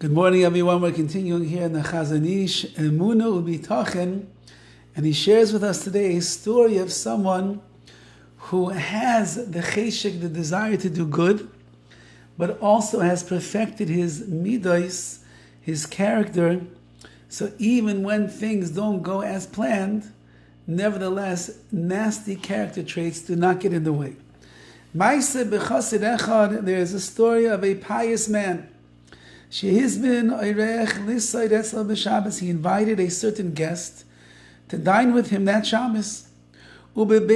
Good morning, everyone. We're continuing here in the Chazon Ish, EMUNAH u'bitachen, and he shares with us today a story of someone who has the cheshek, the desire to do good, but also has perfected his midos, his character. So even when things don't go as planned, nevertheless, nasty character traits do not get in the way. Ma'aseh b'chasid echad, there is a story of a pious man. He invited a certain guest to dine with him that Shabbos. And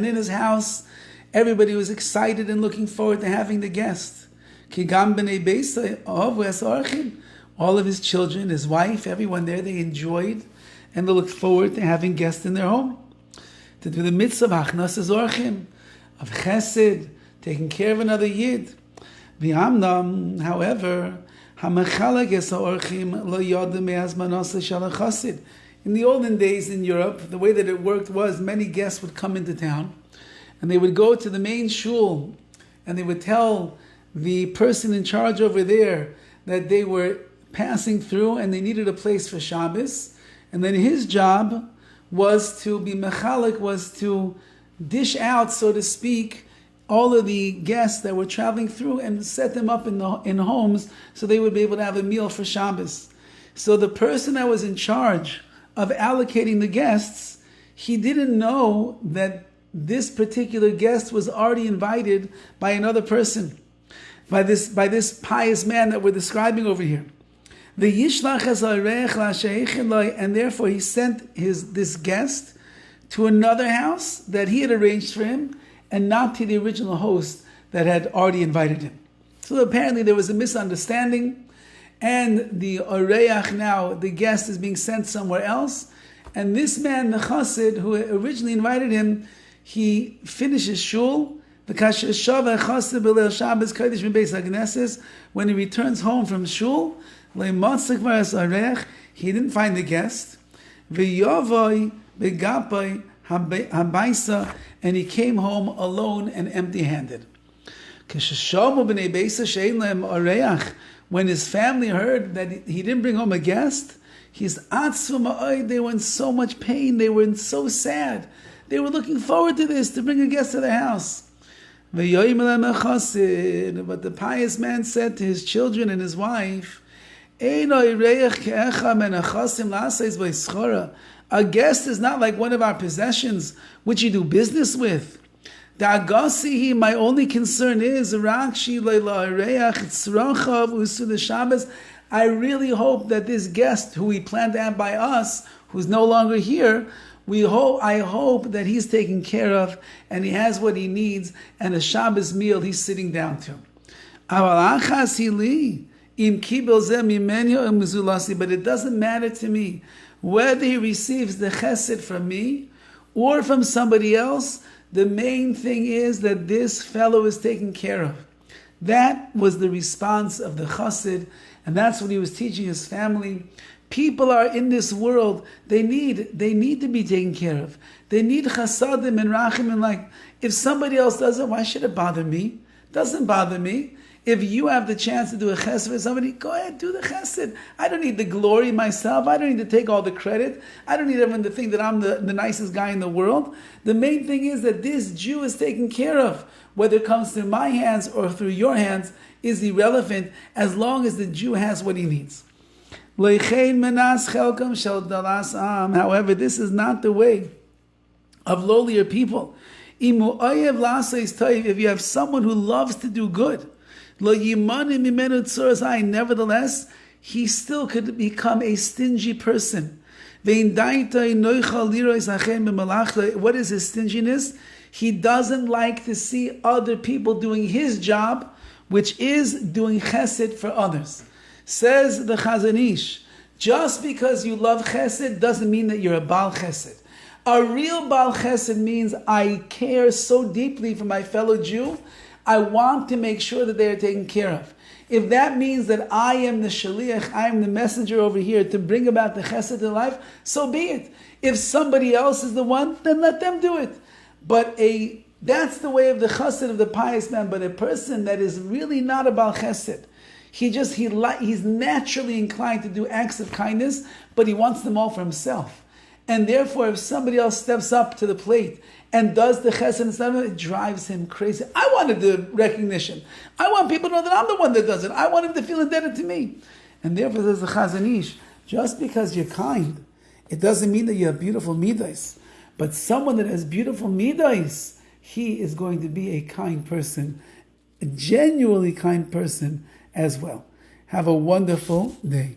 in his house, everybody was excited and looking forward to having the guest. All of his children, his wife, everyone there, they enjoyed and they looked forward to having guests in their home. To do the mitzvah of chesed, taking care of another yid. However, in the olden days in Europe, the way that it worked was many guests would come into town and they would go to the main shul and they would tell the person in charge over there that they were passing through and they needed a place for Shabbos. And then his job was to be mechalek, was to dish out, so to speak, all of the guests that were traveling through and set them up in homes so they would be able to have a meal for Shabbos. So the person that was in charge of allocating the guests, he didn't know that this particular guest was already invited by another person, by this pious man that we're describing over here. And therefore he sent this guest to another house that he had arranged for him, and not to the original host that had already invited him. So apparently there was a misunderstanding, and the oreach, now the guest, is being sent somewhere else, and this man, the chassid, who originally invited him, he finishes shul. When he returns home from shul, he didn't find the guest. And he came home alone and empty-handed. When his family heard that he didn't bring home a guest, they were in so much pain, they were so sad. They were looking forward to this, to bring a guest to their house. But the pious man said to his children and his wife, a guest is not like one of our possessions which you do business with. My only concern is I really hope that this guest who we plan to have by us, who's no longer here, I hope that he's taken care of and he has what he needs and a Shabbos meal he's sitting down to. But it doesn't matter to me whether he receives the chesed from me or from somebody else. The main thing is that this fellow is taken care of. That was the response of the chassid, and that's what he was teaching his family. People are in this world, they need to be taken care of. They need chasadim and rachim, and like, if somebody else does it, why should it bother me? It doesn't bother me. If you have the chance to do a chesed for somebody, go ahead, do the chesed. I don't need the glory myself. I don't need to take all the credit. I don't need everyone to think that I'm the nicest guy in the world. The main thing is that this Jew is taken care of. Whether it comes through my hands or through your hands is irrelevant, as long as the Jew has what he needs. However, this is not the way of lowlier people. If you have someone who loves to do good, nevertheless, he still could become a stingy person. What is his stinginess? He doesn't like to see other people doing his job, which is doing chesed for others. Says the Chazon Ish, just because you love chesed doesn't mean that you're a Baal chesed. A real Baal chesed means I care so deeply for my fellow Jew, I want to make sure that they are taken care of. If that means that I am the shaliach, I am the messenger over here to bring about the chesed in life, so be it. If somebody else is the one, then let them do it. But a That's the way of the chesed of the pious man. But a person that is really not about chesed, he's naturally inclined to do acts of kindness, but he wants them all for himself. And therefore, if somebody else steps up to the plate and does the chesed and stuff, it drives him crazy. I wanted the recognition. I want people to know that I'm the one that does it. I want him to feel indebted to me. And therefore, says the Chazon Ish, just because you're kind, it doesn't mean that you have beautiful midas. But someone that has beautiful midas, he is going to be a kind person, a genuinely kind person as well. Have a wonderful day.